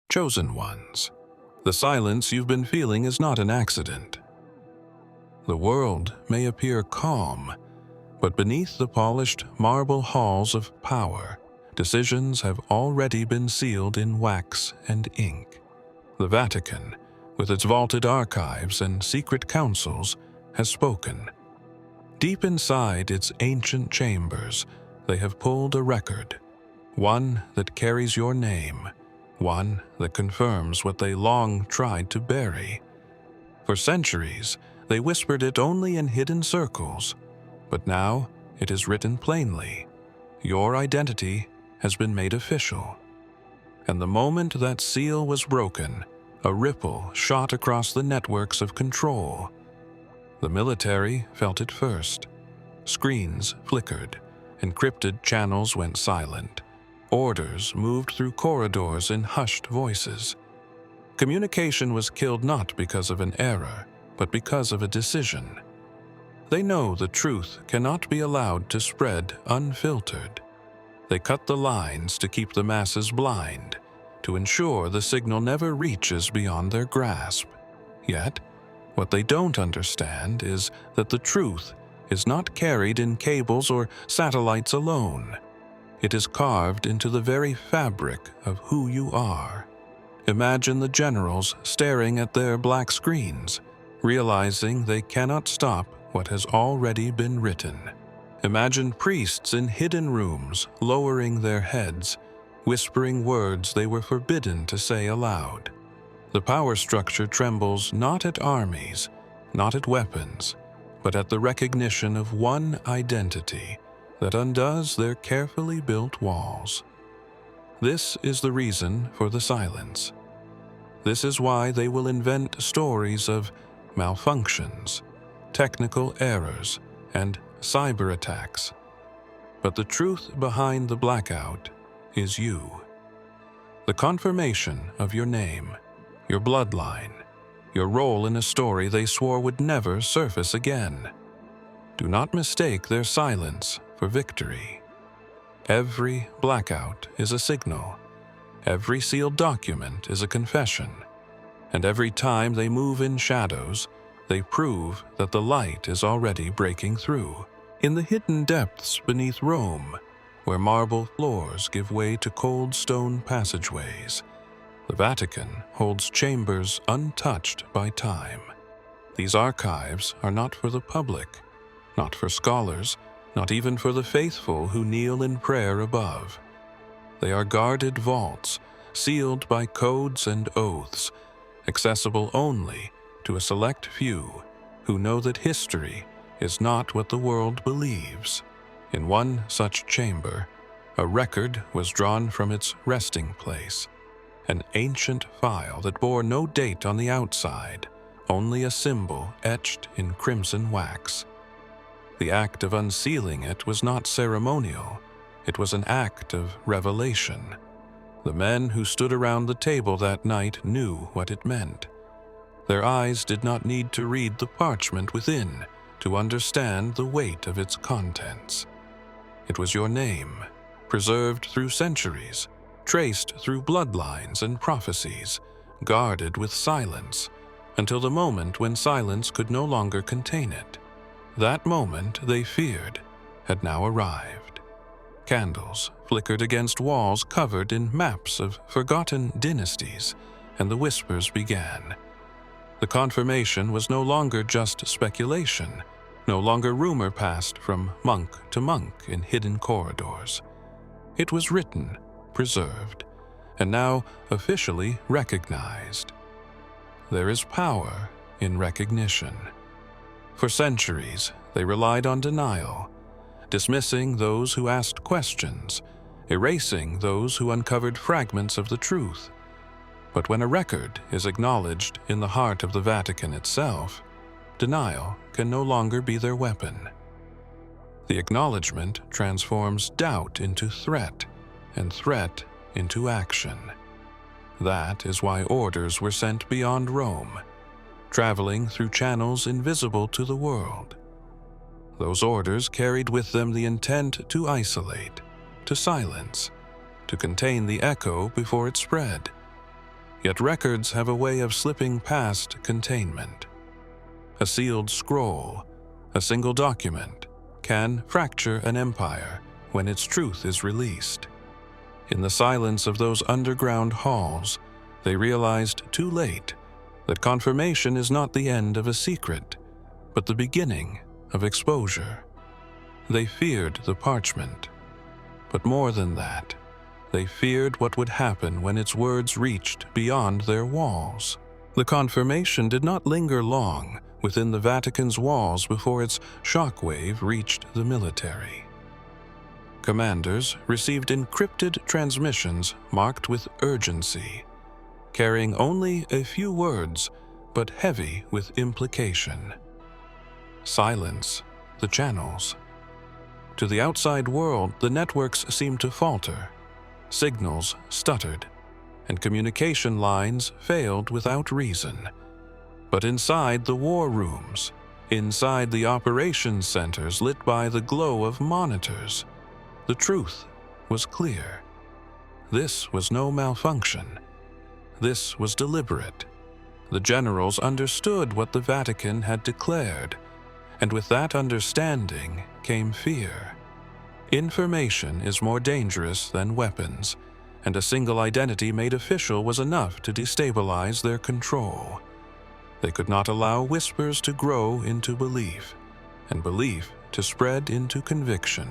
Chosen ones. The silence you've been feeling is not an accident. The world may appear calm, but beneath the polished marble halls of power, decisions have already been sealed in wax and ink. The Vatican, with its vaulted archives and secret councils, has spoken. Deep inside its ancient chambers, they have pulled a record, one that carries your name, one that confirms what they long tried to bury. For centuries, they whispered it only in hidden circles, but now it is written plainly. Your identity has been made official. And the moment that seal was broken, a ripple shot across the networks of control. The military felt it first. Screens flickered, encrypted channels went silent. Orders moved through corridors in hushed voices. Communication was killed not because of an error, but because of a decision. They know the truth cannot be allowed to spread unfiltered. They cut the lines to keep the masses blind, to ensure the signal never reaches beyond their grasp. Yet, what they don't understand is that the truth is not carried in cables or satellites alone. It is carved into the very fabric of who you are. Imagine the generals staring at their black screens, realizing they cannot stop what has already been written. Imagine priests in hidden rooms lowering their heads, whispering words they were forbidden to say aloud. The power structure trembles not at armies, not at weapons, but at the recognition of one identity that undoes their carefully built walls. This is the reason for the silence. This is why they will invent stories of malfunctions, technical errors, and cyber attacks. But the truth behind the blackout is you. The confirmation of your name, your bloodline, your role in a story they swore would never surface again. Do not mistake their silence for victory. Every blackout is a signal. Every sealed document is a confession. And every time they move in shadows, they prove that the light is already breaking through. In the hidden depths beneath Rome, where marble floors give way to cold stone passageways, the Vatican holds chambers untouched by time. These archives are not for the public, not for scholars, not even for the faithful who kneel in prayer above. They are guarded vaults, sealed by codes and oaths, accessible only to a select few who know that history is not what the world believes. In one such chamber, a record was drawn from its resting place, an ancient file that bore no date on the outside, only a symbol etched in crimson wax. The act of unsealing it was not ceremonial, it was an act of revelation. The men who stood around the table that night knew what it meant. Their eyes did not need to read the parchment within to understand the weight of its contents. It was your name, preserved through centuries, traced through bloodlines and prophecies, guarded with silence, until the moment when silence could no longer contain it. That moment they feared had now arrived. Candles flickered against walls covered in maps of forgotten dynasties, and the whispers began. The confirmation was no longer just speculation, no longer rumor passed from monk to monk in hidden corridors. It was written, preserved, and now officially recognized. There is power in recognition. For centuries, they relied on denial, dismissing those who asked questions, erasing those who uncovered fragments of the truth. But when a record is acknowledged in the heart of the Vatican itself, denial can no longer be their weapon. The acknowledgement transforms doubt into threat, and threat into action. That is why orders were sent beyond Rome, traveling through channels invisible to the world. Those orders carried with them the intent to isolate, to silence, to contain the echo before it spread. Yet records have a way of slipping past containment. A sealed scroll, a single document, can fracture an empire when its truth is released. In the silence of those underground halls, they realized too late that confirmation is not the end of a secret, but the beginning of exposure. They feared the parchment, but more than that, they feared what would happen when its words reached beyond their walls. The confirmation did not linger long within the Vatican's walls before its shockwave reached the military. Commanders received encrypted transmissions marked with urgency, carrying only a few words but heavy with implication. Silence the channels. To the outside world, the networks seemed to falter. Signals stuttered, and communication lines failed without reason. But inside the war rooms, inside the operations centers lit by the glow of monitors, the truth was clear. This was no malfunction. This was deliberate. The generals understood what the Vatican had declared, and with that understanding came fear. Information is more dangerous than weapons, and a single identity made official was enough to destabilize their control. They could not allow whispers to grow into belief, and belief to spread into conviction.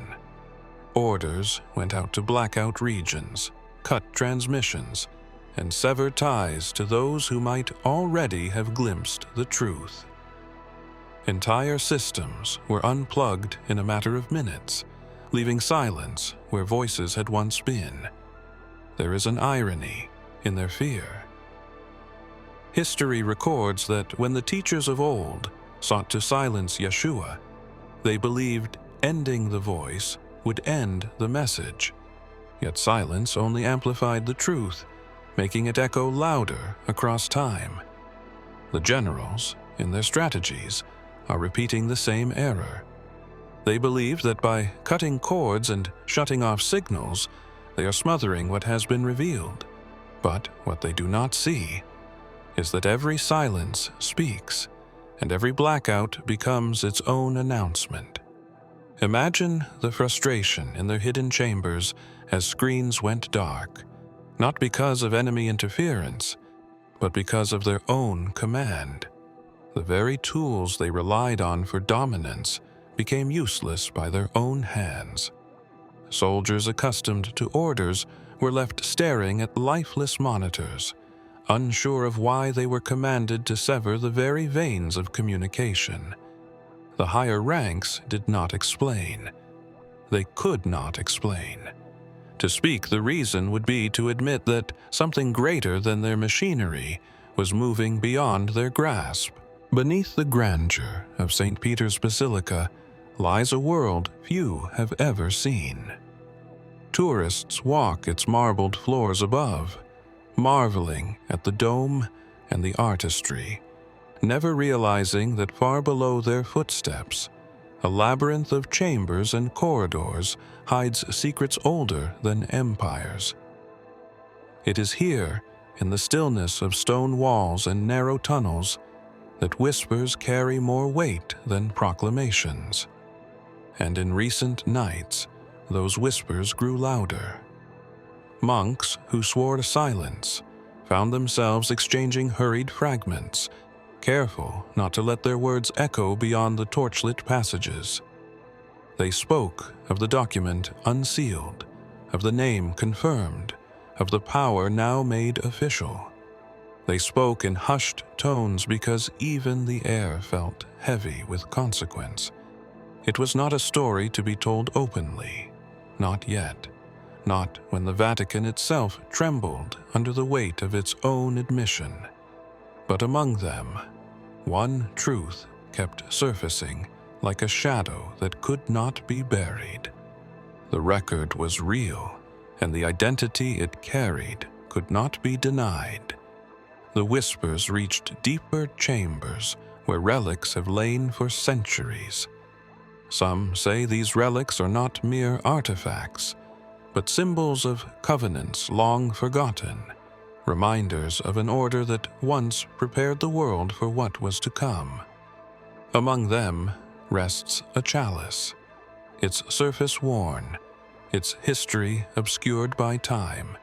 Orders went out to blackout regions, cut transmissions, and severed ties to those who might already have glimpsed the truth. Entire systems were unplugged in a matter of minutes, leaving silence where voices had once been. There is an irony in their fear. History records that when the teachers of old sought to silence Yeshua, they believed ending the voice would end the message. Yet silence only amplified the truth, making it echo louder across time. The generals, in their strategies, are repeating the same error. They believe that by cutting cords and shutting off signals, they are smothering what has been revealed. But what they do not see is that every silence speaks, and every blackout becomes its own announcement. Imagine the frustration in their hidden chambers as screens went dark, not because of enemy interference, but because of their own command. The very tools they relied on for dominance became useless by their own hands. Soldiers accustomed to orders were left staring at lifeless monitors, unsure of why they were commanded to sever the very veins of communication. The higher ranks did not explain. They could not explain. To speak the reason would be to admit that something greater than their machinery was moving beyond their grasp. Beneath the grandeur of St. Peter's Basilica lies a world few have ever seen. Tourists walk its marbled floors above, marveling at the dome and the artistry, never realizing that far below their footsteps, a labyrinth of chambers and corridors hides secrets older than empires. It is here, in the stillness of stone walls and narrow tunnels, that whispers carry more weight than proclamations. And in recent nights, those whispers grew louder. Monks who swore to silence found themselves exchanging hurried fragments, careful not to let their words echo beyond the torchlit passages. They spoke of the document unsealed, of the name confirmed, of the power now made official. They spoke in hushed tones because even the air felt heavy with consequence. It was not a story to be told openly, not yet, not when the Vatican itself trembled under the weight of its own admission. But among them, one truth kept surfacing like a shadow that could not be buried. The record was real, and the identity it carried could not be denied. The whispers reached deeper chambers where relics have lain for centuries. Some say these relics are not mere artifacts, but symbols of covenants long forgotten, reminders of an order that once prepared the world for what was to come. Among them rests a chalice, its surface worn, its history obscured by time,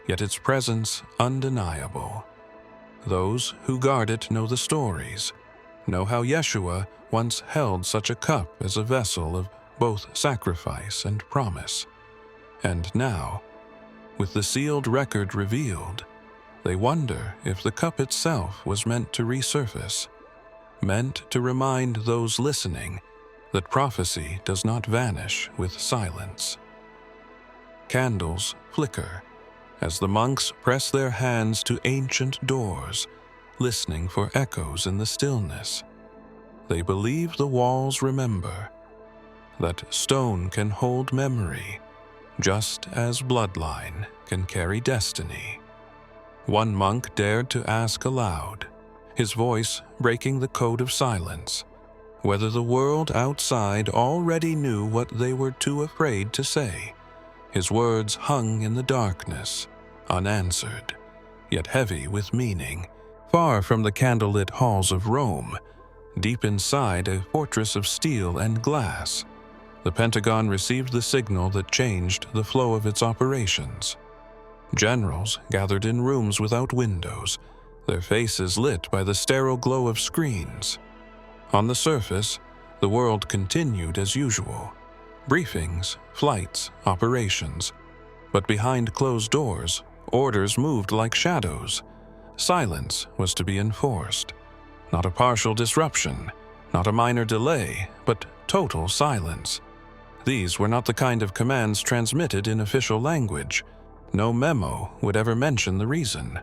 yet its presence undeniable. Those who guard it know the stories, know how Yeshua once held such a cup as a vessel of both sacrifice and promise. And now, with the sealed record revealed, they wonder if the cup itself was meant to resurface, meant to remind those listening that prophecy does not vanish with silence. Candles flicker as the monks press their hands to ancient doors, listening for echoes in the stillness. They believe the walls remember, that stone can hold memory, just as bloodline can carry destiny. One monk dared to ask aloud, his voice breaking the code of silence, whether the world outside already knew what they were too afraid to say. His words hung in the darkness, unanswered, yet heavy with meaning. Far from the candlelit halls of Rome, deep inside a fortress of steel and glass, the Pentagon received the signal that changed the flow of its operations. Generals gathered in rooms without windows, their faces lit by the sterile glow of screens. On the surface, the world continued as usual. Briefings, flights, operations. But behind closed doors, orders moved like shadows. Silence was to be enforced. Not a partial disruption, not a minor delay, but total silence. These were not the kind of commands transmitted in official language. No memo would ever mention the reason.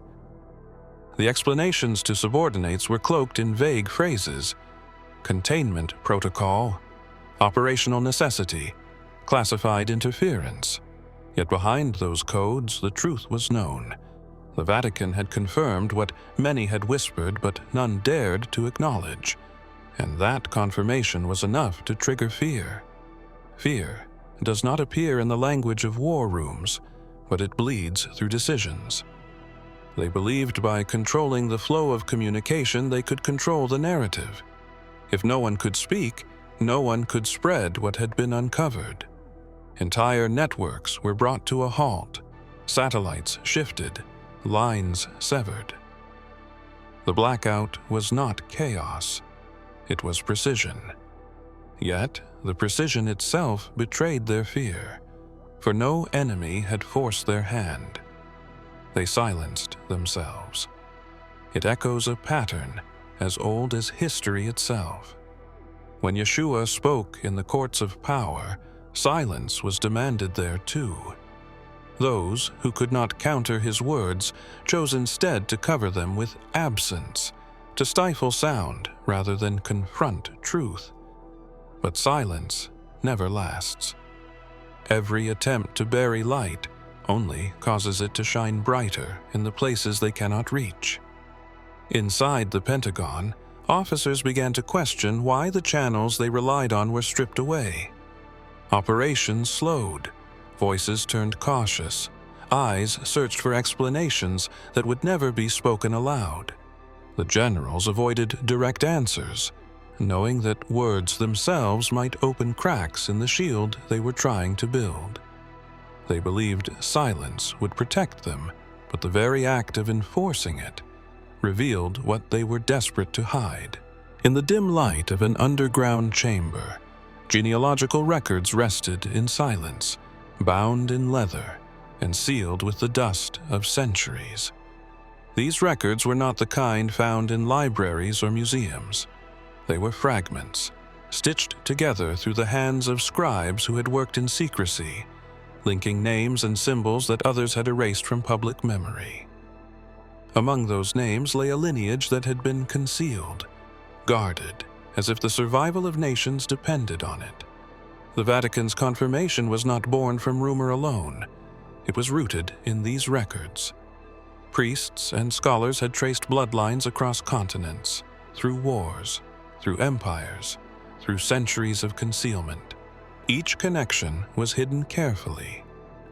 The explanations to subordinates were cloaked in vague phrases: containment protocol, operational necessity, classified interference. Yet behind those codes, the truth was known. The Vatican had confirmed what many had whispered but none dared to acknowledge, and that confirmation was enough to trigger fear. Fear does not appear in the language of war rooms, but it bleeds through decisions. They believed by controlling the flow of communication they could control the narrative. If no one could speak, no one could spread what had been uncovered. Entire networks were brought to a halt, satellites shifted, lines severed. The blackout was not chaos, it was precision. Yet, the precision itself betrayed their fear, for no enemy had forced their hand. They silenced themselves. It echoes a pattern as old as history itself. When Yeshua spoke in the courts of power, silence was demanded there too. Those who could not counter his words chose instead to cover them with absence, to stifle sound rather than confront truth. But silence never lasts. Every attempt to bury light only causes it to shine brighter in the places they cannot reach. Inside the Pentagon, officers began to question why the channels they relied on were stripped away. Operations slowed, voices turned cautious, eyes searched for explanations that would never be spoken aloud. The generals avoided direct answers, knowing that words themselves might open cracks in the shield they were trying to build. They believed silence would protect them, but the very act of enforcing it revealed what they were desperate to hide. In the dim light of an underground chamber, genealogical records rested in silence, bound in leather and sealed with the dust of centuries. These records were not the kind found in libraries or museums. They were fragments, stitched together through the hands of scribes who had worked in secrecy, linking names and symbols that others had erased from public memory. Among those names lay a lineage that had been concealed, guarded, as if the survival of nations depended on it. The Vatican's confirmation was not born from rumor alone. It was rooted in these records. Priests and scholars had traced bloodlines across continents, through wars, through empires, through centuries of concealment. Each connection was hidden carefully,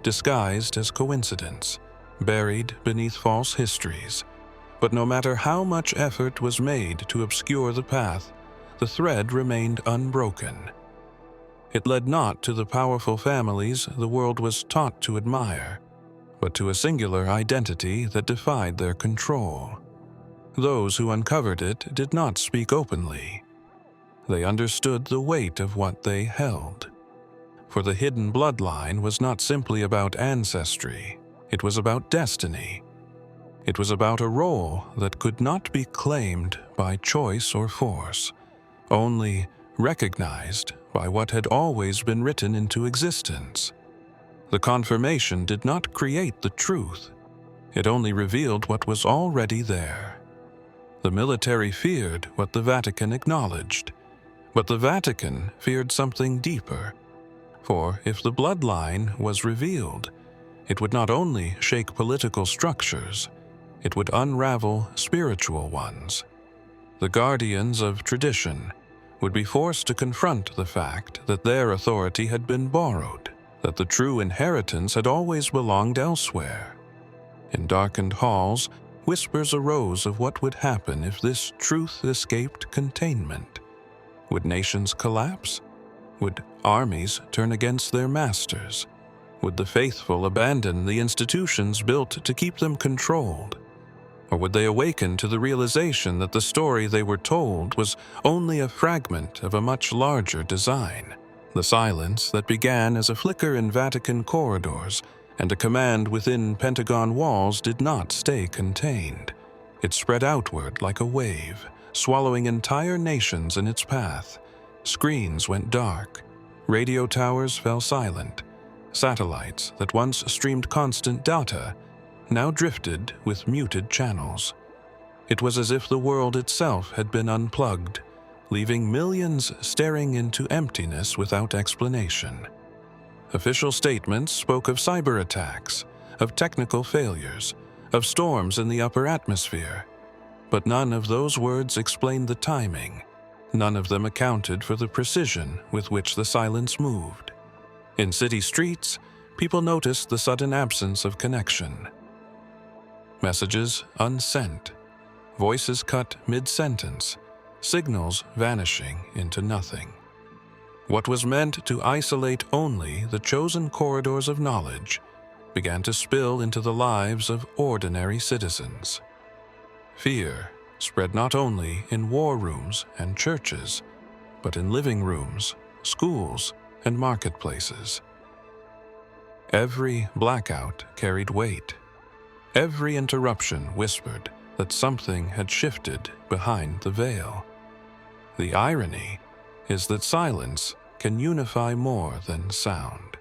disguised as coincidence, buried beneath false histories. But no matter how much effort was made to obscure the path, the thread remained unbroken. It led not to the powerful families the world was taught to admire, but to a singular identity that defied their control. Those who uncovered it did not speak openly. They understood the weight of what they held. For the hidden bloodline was not simply about ancestry, it was about destiny. It was about a role that could not be claimed by choice or force, only recognized by what had always been written into existence. The confirmation did not create the truth, it only revealed what was already there. The military feared what the Vatican acknowledged, but the Vatican feared something deeper. For if the bloodline was revealed, it would not only shake political structures, it would unravel spiritual ones. The guardians of tradition would be forced to confront the fact that their authority had been borrowed, that the true inheritance had always belonged elsewhere. In darkened halls, whispers arose of what would happen if this truth escaped containment. Would nations collapse? Would armies turn against their masters? Would the faithful abandon the institutions built to keep them controlled? Or would they awaken to the realization that the story they were told was only a fragment of a much larger design? The silence that began as a flicker in Vatican corridors and a command within Pentagon walls did not stay contained. It spread outward like a wave, swallowing entire nations in its path. Screens went dark, radio towers fell silent, satellites that once streamed constant data now drifted with muted channels. It was as if the world itself had been unplugged, leaving millions staring into emptiness without explanation. Official statements spoke of cyber attacks, of technical failures, of storms in the upper atmosphere, but none of those words explained the timing. None of them accounted for the precision with which the silence moved. In city streets, people noticed the sudden absence of connection. Messages unsent, voices cut mid-sentence, signals vanishing into nothing. What was meant to isolate only the chosen corridors of knowledge began to spill into the lives of ordinary citizens. Fear spread not only in war rooms and churches, but in living rooms, schools, and marketplaces. Every blackout carried weight. Every interruption whispered that something had shifted behind the veil. The irony is that silence can unify more than sound.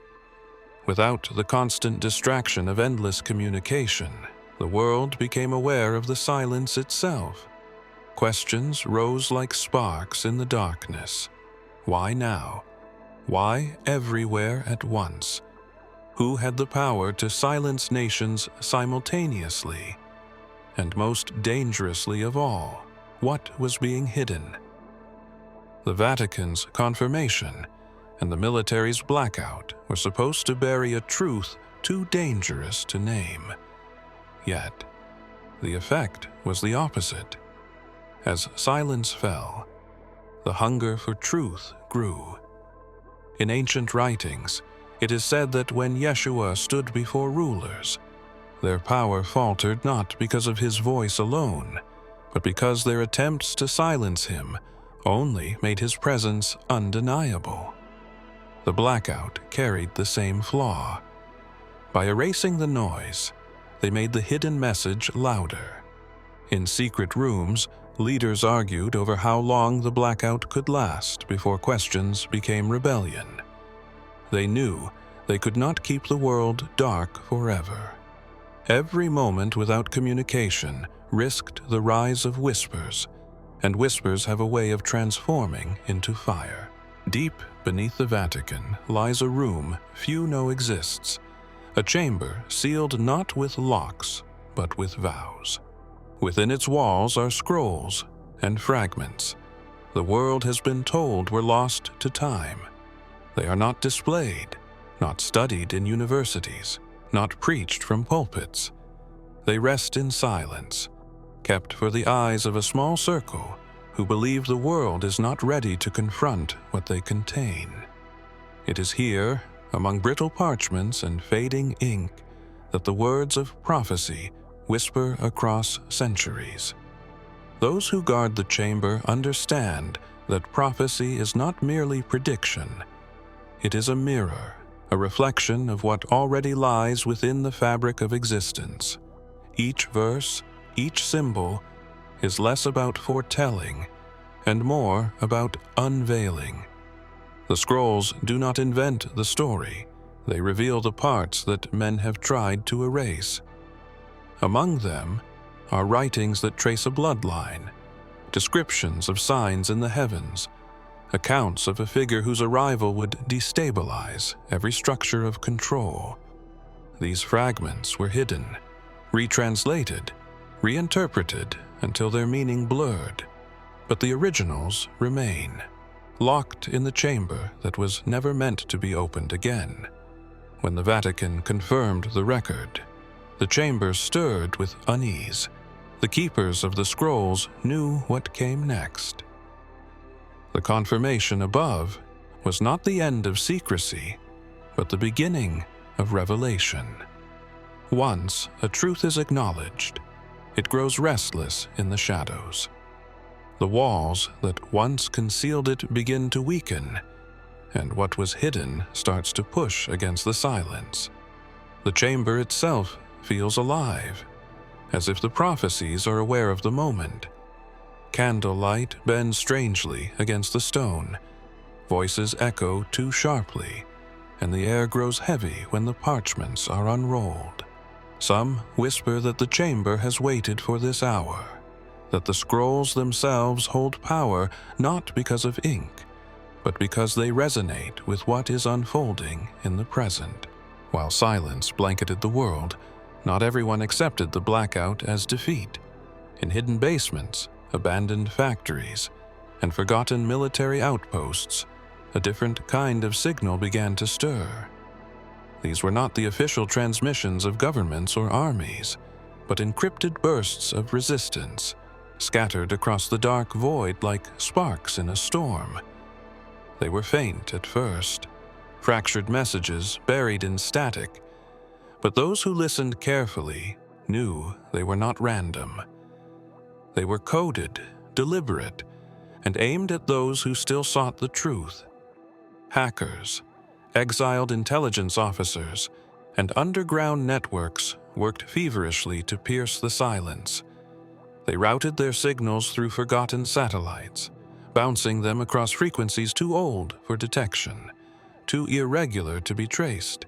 Without the constant distraction of endless communication, the world became aware of the silence itself. Questions rose like sparks in the darkness. Why now? Why everywhere at once? Who had the power to silence nations simultaneously? And most dangerously of all, what was being hidden? The Vatican's confirmation and the military's blackout were supposed to bury a truth too dangerous to name. Yet, the effect was the opposite. As silence fell, the hunger for truth grew. In ancient writings, it is said that when Yeshua stood before rulers, their power faltered not because of his voice alone, but because their attempts to silence him only made his presence undeniable. The blackout carried the same flaw. By erasing the noise, they made the hidden message louder. In secret rooms, leaders argued over how long the blackout could last before questions became rebellion. They knew they could not keep the world dark forever. Every moment without communication risked the rise of whispers, and whispers have a way of transforming into fire. Deep beneath the Vatican lies a room few know exists, a chamber sealed not with locks, but with vows. Within its walls are scrolls and fragments the world has been told were lost to time. They are not displayed, not studied in universities, not preached from pulpits. They rest in silence, kept for the eyes of a small circle who believe the world is not ready to confront what they contain. It is here, among brittle parchments and fading ink, that the words of prophecy whisper across centuries. Those who guard the chamber understand that prophecy is not merely prediction. It is a mirror, a reflection of what already lies within the fabric of existence. Each verse, each symbol, is less about foretelling and more about unveiling. The scrolls do not invent the story. They reveal the parts that men have tried to erase. Among them are writings that trace a bloodline, descriptions of signs in the heavens, accounts of a figure whose arrival would destabilize every structure of control. These fragments were hidden, retranslated, reinterpreted until their meaning blurred, but the originals remain, locked in the chamber that was never meant to be opened again. When the Vatican confirmed the record, the chamber stirred with unease. The keepers of the scrolls knew what came next. The confirmation above was not the end of secrecy, but the beginning of revelation. Once a truth is acknowledged, it grows restless in the shadows. The walls that once concealed it begin to weaken, and what was hidden starts to push against the silence. The chamber itself feels alive, as if the prophecies are aware of the moment. Candlelight bends strangely against the stone, voices echo too sharply, and the air grows heavy when the parchments are unrolled. Some whisper that the chamber has waited for this hour, that the scrolls themselves hold power not because of ink, but because they resonate with what is unfolding in the present. While silence blanketed the world, not everyone accepted the blackout as defeat. In hidden basements, abandoned factories, and forgotten military outposts, a different kind of signal began to stir. These were not the official transmissions of governments or armies, but encrypted bursts of resistance, scattered across the dark void like sparks in a storm. They were faint at first, fractured messages buried in static, but those who listened carefully knew they were not random. They were coded, deliberate, and aimed at those who still sought the truth. Hackers, exiled intelligence officers, and underground networks worked feverishly to pierce the silence. They routed their signals through forgotten satellites, bouncing them across frequencies too old for detection, too irregular to be traced.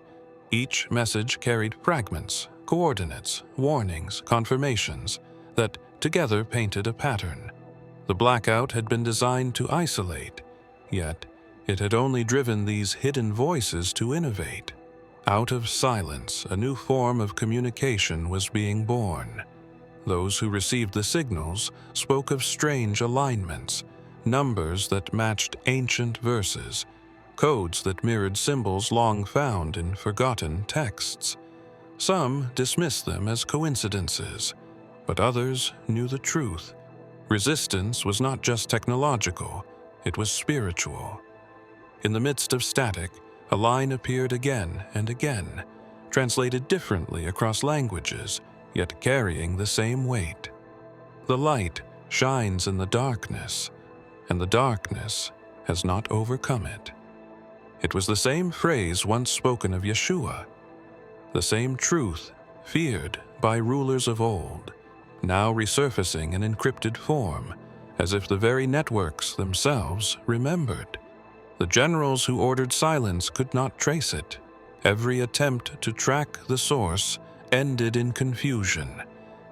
Each message carried fragments, coordinates, warnings, confirmations that together painted a pattern. The blackout had been designed to isolate, yet it had only driven these hidden voices to innovate. Out of silence, a new form of communication was being born. Those who received the signals spoke of strange alignments, numbers that matched ancient verses, codes that mirrored symbols long found in forgotten texts. Some dismissed them as coincidences, but others knew the truth. Resistance was not just technological, it was spiritual. In the midst of static, a line appeared again and again, translated differently across languages, yet carrying the same weight. The light shines in the darkness, and the darkness has not overcome it. It was the same phrase once spoken of Yeshua, the same truth feared by rulers of old, now resurfacing in encrypted form, as if the very networks themselves remembered. The generals who ordered silence could not trace it. Every attempt to track the source ended in confusion,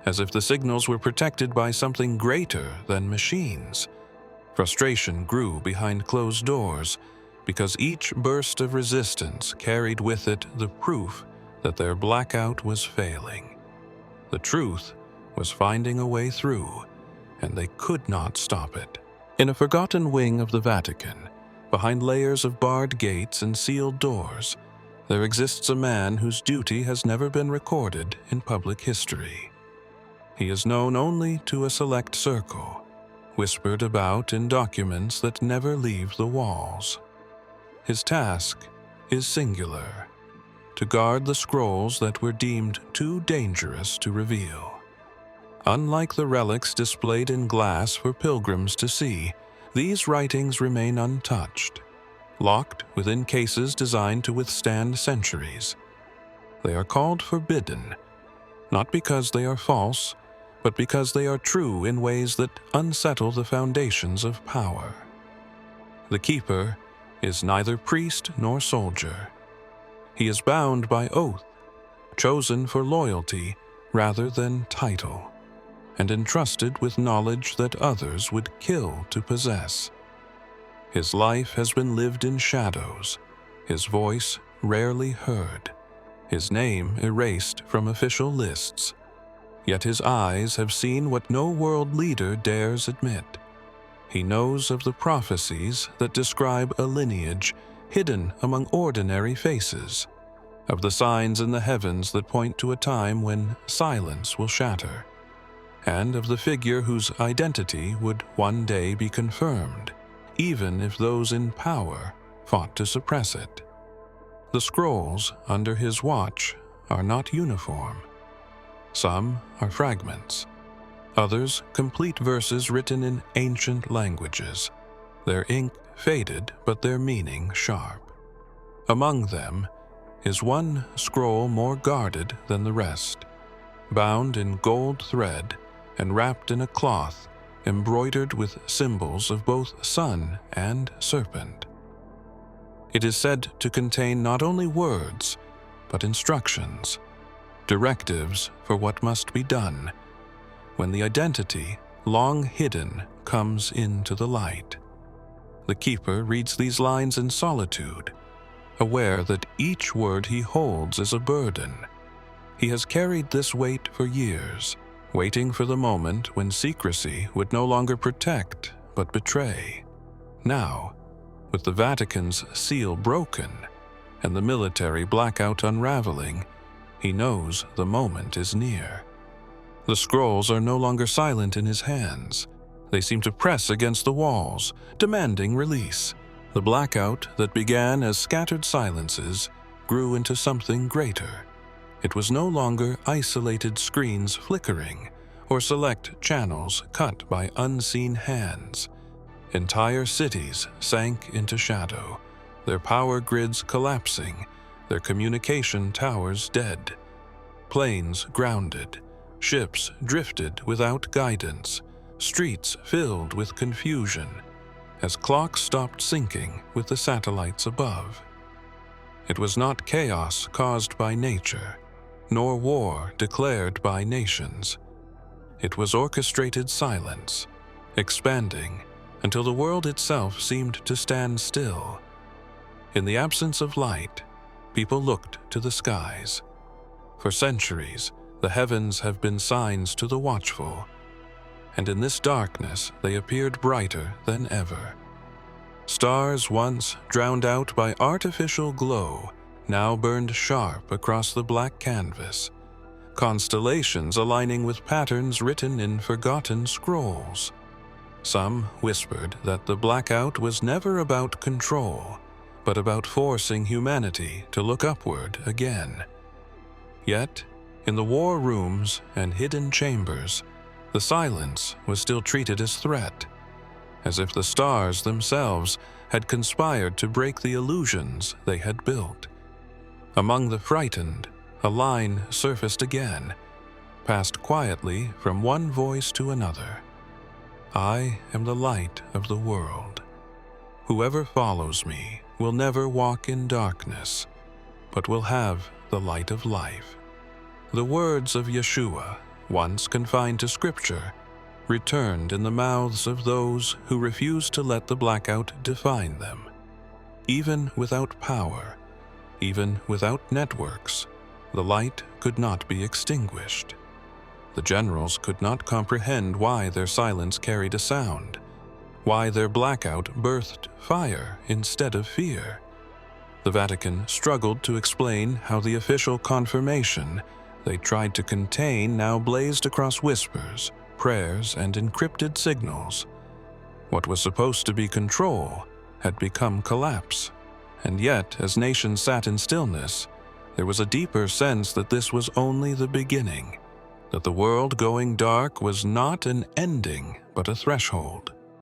as if the signals were protected by something greater than machines. Frustration grew behind closed doors, because each burst of resistance carried with it the proof that their blackout was failing. The truth was finding a way through, and they could not stop it. In a forgotten wing of the Vatican, behind layers of barred gates and sealed doors, there exists a man whose duty has never been recorded in public history. He is known only to a select circle, whispered about in documents that never leave the walls. His task is singular: to guard the scrolls that were deemed too dangerous to reveal. Unlike the relics displayed in glass for pilgrims to see, these writings remain untouched, locked within cases designed to withstand centuries. They are called forbidden, not because they are false, but because they are true in ways that unsettle the foundations of power. The keeper is neither priest nor soldier. He is bound by oath, chosen for loyalty rather than title, and entrusted with knowledge that others would kill to possess. His life has been lived in shadows, his voice rarely heard, his name erased from official lists. Yet his eyes have seen what no world leader dares admit. He knows of the prophecies that describe a lineage hidden among ordinary faces, of the signs in the heavens that point to a time when silence will shatter, and of the figure whose identity would one day be confirmed, even if those in power fought to suppress it. The scrolls under his watch are not uniform. Some are fragments, others complete verses written in ancient languages, their ink faded but their meaning sharp. Among them is one scroll more guarded than the rest, bound in gold thread and wrapped in a cloth embroidered with symbols of both sun and serpent. It is said to contain not only words, but instructions, directives for what must be done when the identity, long hidden, comes into the light. The keeper reads these lines in solitude, aware that each word he holds is a burden. He has carried this weight for years, waiting for the moment when secrecy would no longer protect but betray. Now, with the Vatican's seal broken and the military blackout unraveling, he knows the moment is near. The scrolls are no longer silent in his hands. They seem to press against the walls, demanding release. The blackout that began as scattered silences grew into something greater. It was no longer isolated screens flickering or select channels cut by unseen hands. Entire cities sank into shadow, their power grids collapsing, their communication towers dead. Planes grounded, ships drifted without guidance, streets filled with confusion, as clocks stopped syncing with the satellites above. It was not chaos caused by nature, nor war declared by nations. It was orchestrated silence, expanding until the world itself seemed to stand still. In the absence of light, people looked to the skies. For centuries, the heavens have been signs to the watchful, and in this darkness they appeared brighter than ever. Stars once drowned out by artificial glow now burned sharp across the black canvas, constellations aligning with patterns written in forgotten scrolls. Some whispered that the blackout was never about control, but about forcing humanity to look upward again. Yet, in the war rooms and hidden chambers, the silence was still treated as threat, as if the stars themselves had conspired to break the illusions they had built. Among the frightened, a line surfaced again, passed quietly from one voice to another. I am the light of the world. Whoever follows me will never walk in darkness, but will have the light of life. The words of Yeshua, once confined to Scripture, returned in the mouths of those who refused to let the blackout define them. Even without power, even without networks, the light could not be extinguished. The generals could not comprehend why their silence carried a sound, why their blackout birthed fire instead of fear. The Vatican struggled to explain how the official confirmation they tried to contain now blazed across whispers, prayers, and encrypted signals. What was supposed to be control had become collapse. And yet, as nations sat in stillness, there was a deeper sense that this was only the beginning, that the world going dark was not an ending, but a threshold.